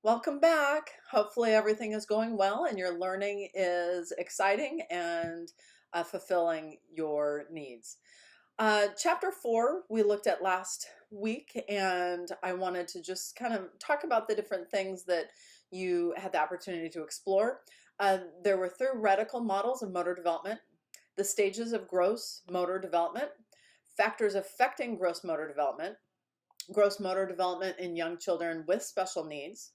Welcome back. Hopefully everything is going well and your learning is exciting and fulfilling your needs. Chapter 4 we looked at last week, and I wanted to just kind of talk about the different things that you had the opportunity to explore. There were theoretical models of motor development, the stages of gross motor development, factors affecting gross motor development in young children with special needs,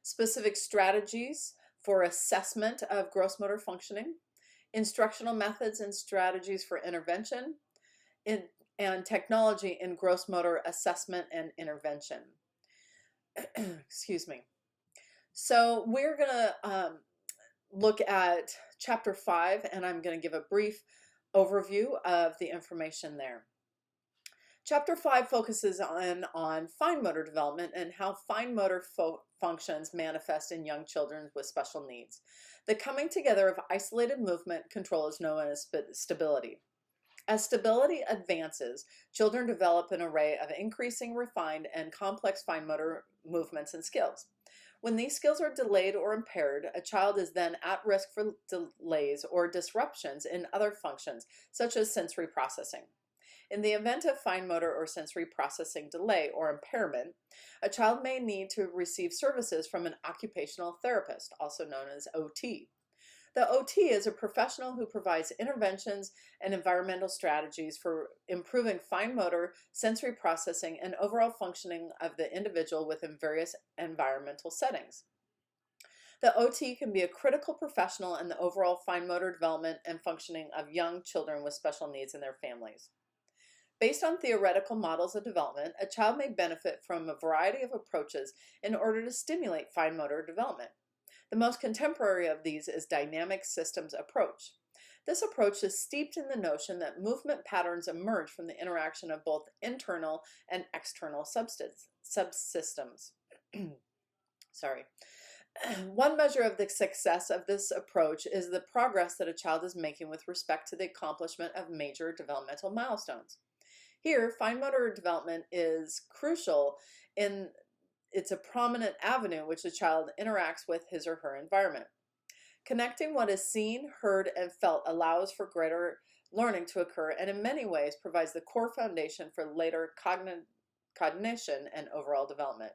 specific strategies for assessment of gross motor functioning, instructional methods and strategies for intervention, in, and technology in gross motor assessment and intervention. Excuse me. So we're going to look at chapter 5, and I'm going to give a brief overview of the information there. Chapter 5 focuses on fine motor development and how fine motor functions manifest in young children with special needs. The coming together of isolated movement control is known as stability. As stability advances, children develop an array of increasing refined and complex fine motor movements and skills. When these skills are delayed or impaired, a child is then at risk for delays or disruptions in other functions, such as sensory processing. In the event of fine motor or sensory processing delay or impairment, a child may need to receive services from an occupational therapist, also known as OT. The OT is a professional who provides interventions and environmental strategies for improving fine motor, sensory processing, and overall functioning of the individual within various environmental settings. The OT can be a critical professional in the overall fine motor development and functioning of young children with special needs and their families. Based on theoretical models of development, a child may benefit from a variety of approaches in order to stimulate fine motor development. The most contemporary of these is dynamic systems approach. This approach is steeped in the notion that movement patterns emerge from the interaction of both internal and external subsystems. Sorry. One measure of the success of this approach is the progress that a child is making with respect to the accomplishment of major developmental milestones. Here, fine motor development is crucial in it's a prominent avenue which a child interacts with his or her environment. Connecting what is seen, heard, and felt allows for greater learning to occur and in many ways provides the core foundation for later cognition and overall development.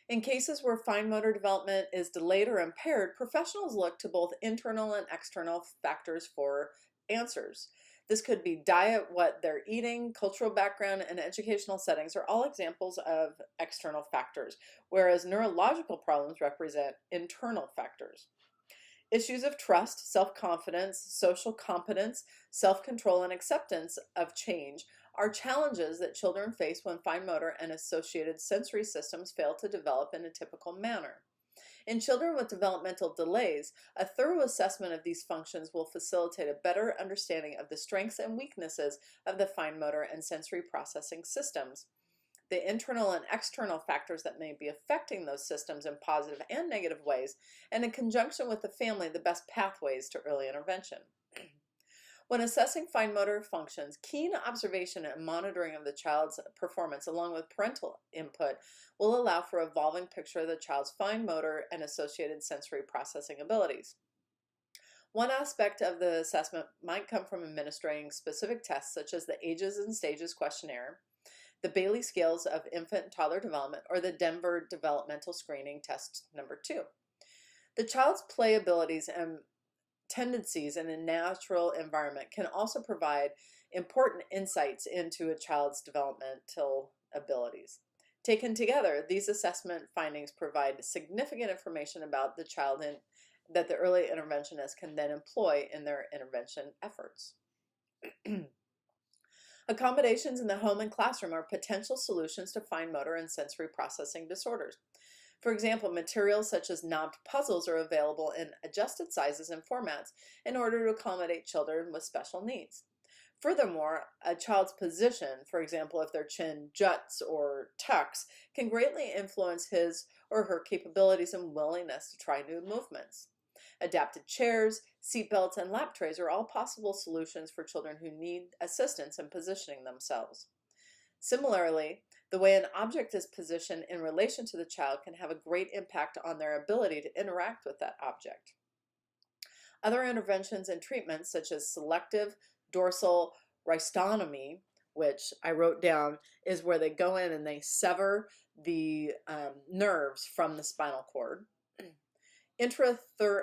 In cases where fine motor development is delayed or impaired, professionals look to both internal and external factors for answers. This could be diet, what they're eating, cultural background, and educational settings are all examples of external factors, whereas neurological problems represent internal factors. Issues of trust, self-confidence, social competence, self-control, and acceptance of change are challenges that children face when fine motor and associated sensory systems fail to develop in a typical manner. In children with developmental delays, a thorough assessment of these functions will facilitate a better understanding of the strengths and weaknesses of the fine motor and sensory processing systems, the internal and external factors that may be affecting those systems in positive and negative ways, and in conjunction with the family, the best pathways to early intervention. When assessing fine motor functions, keen observation and monitoring of the child's performance along with parental input will allow for an evolving picture of the child's fine motor and associated sensory processing abilities. One aspect of the assessment might come from administering specific tests such as the Ages and Stages questionnaire, the Bailey Scales of Infant and Toddler Development, or the Denver Developmental Screening Test number 2. The child's play abilities and tendencies in a natural environment can also provide important insights into a child's developmental abilities. Taken together, these assessment findings provide significant information about the child that the early interventionists can then employ in their intervention efforts. Accommodations in the home and classroom are potential solutions to fine motor and sensory processing disorders. For example, materials such as knobbed puzzles are available in adjusted sizes and formats in order to accommodate children with special needs. Furthermore, a child's position, for example, if their chin juts or tucks, can greatly influence his or her capabilities and willingness to try new movements. Adapted chairs, seat belts, and lap trays are all possible solutions for children who need assistance in positioning themselves. Similarly, The way an object is positioned in relation to the child can have a great impact on their ability to interact with that object. Other interventions and treatments, such as selective dorsal rhistotomy, which I wrote down, is where they go in and they sever the nerves from the spinal cord. Intrathecal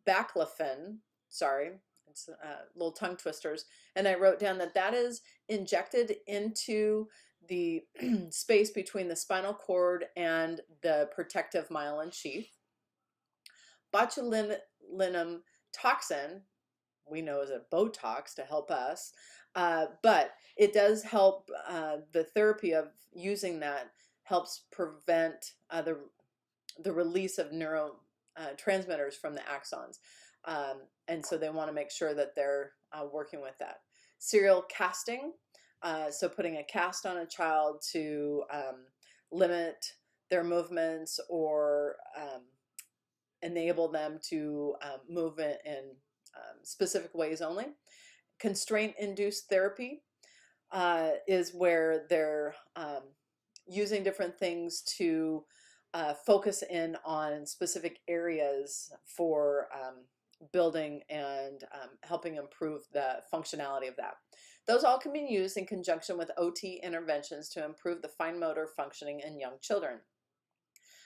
baclofen, sorry, it's little tongue twisters, and I wrote down that that is injected into the space between the spinal cord and the protective myelin sheath. Botulinum toxin, we know is a Botox to help us, but it does help, the therapy of using that helps prevent the release of neurotransmitters from the axons. And so they want to make sure that they're working with that. Serial casting, so putting a cast on a child to limit their movements or enable them to move in specific ways only. Constraint-induced therapy is where they're using different things to focus in on specific areas for building and helping improve the functionality of that. Those all can be used in conjunction with OT interventions to improve the fine motor functioning in young children.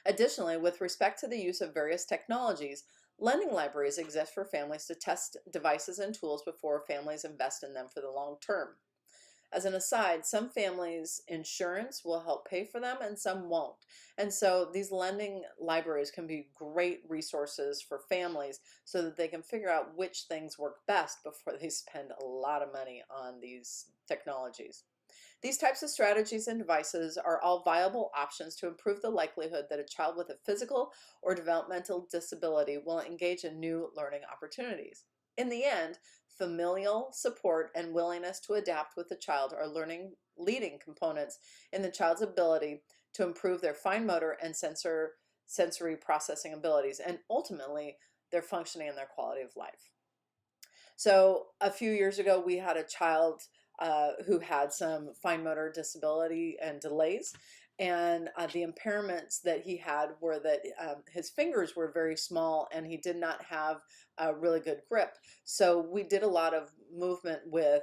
Additionally, with respect to the use of various technologies, lending libraries exist for families to test devices and tools before families invest in them for the long term. As an aside, some families' insurance will help pay for them and some won't. And so these lending libraries can be great resources for families so that they can figure out which things work best before they spend a lot of money on these technologies. These types of strategies and devices are all viable options to improve the likelihood that a child with a physical or developmental disability will engage in new learning opportunities. In the end, familial support and willingness to adapt with the child are leading components in the child's ability to improve their fine motor and sensory processing abilities, and ultimately their functioning and their quality of life. So a few years ago, we had a child who had some fine motor disability and delays. And the impairments that he had were that his fingers were very small and he did not have a really good grip. So we did a lot of movement with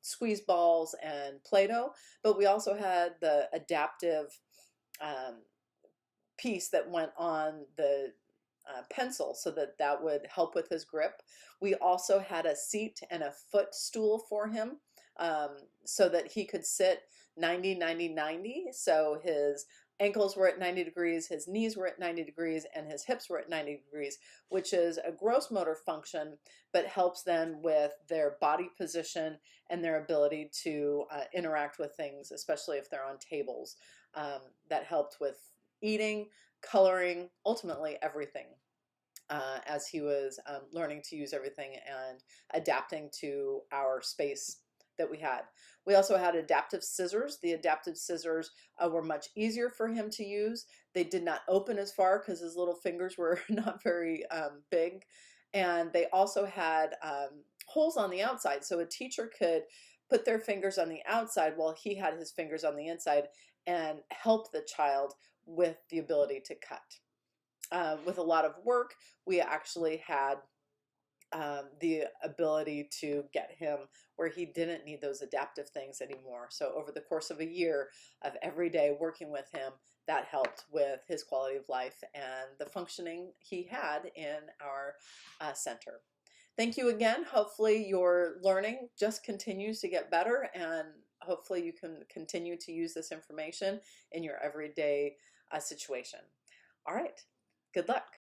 squeeze balls and Play-Doh, but we also had the adaptive piece that went on the pencil so that that would help with his grip. We also had a seat and a footstool for him so that he could sit 90, 90, 90. So his ankles were at 90 degrees, his knees were at 90 degrees, and his hips were at 90 degrees, which is a gross motor function, but helps them with their body position and their ability to interact with things, especially if they're on tables. That helped with eating, coloring, ultimately everything. As he was learning to use everything and adapting to our space that we had. We also had adaptive scissors. The adaptive scissors were much easier for him to use. They did not open as far because his little fingers were not very big. And they also had holes on the outside, so a teacher could put their fingers on the outside while he had his fingers on the inside and help the child with the ability to cut. With a lot of work, we actually had the ability to get him where he didn't need those adaptive things anymore. So over the course of a year of every day working with him, that helped with his quality of life and the functioning he had in our center. Thank you again. Hopefully your learning just continues to get better, and hopefully you can continue to use this information in your everyday situation. All right, good luck.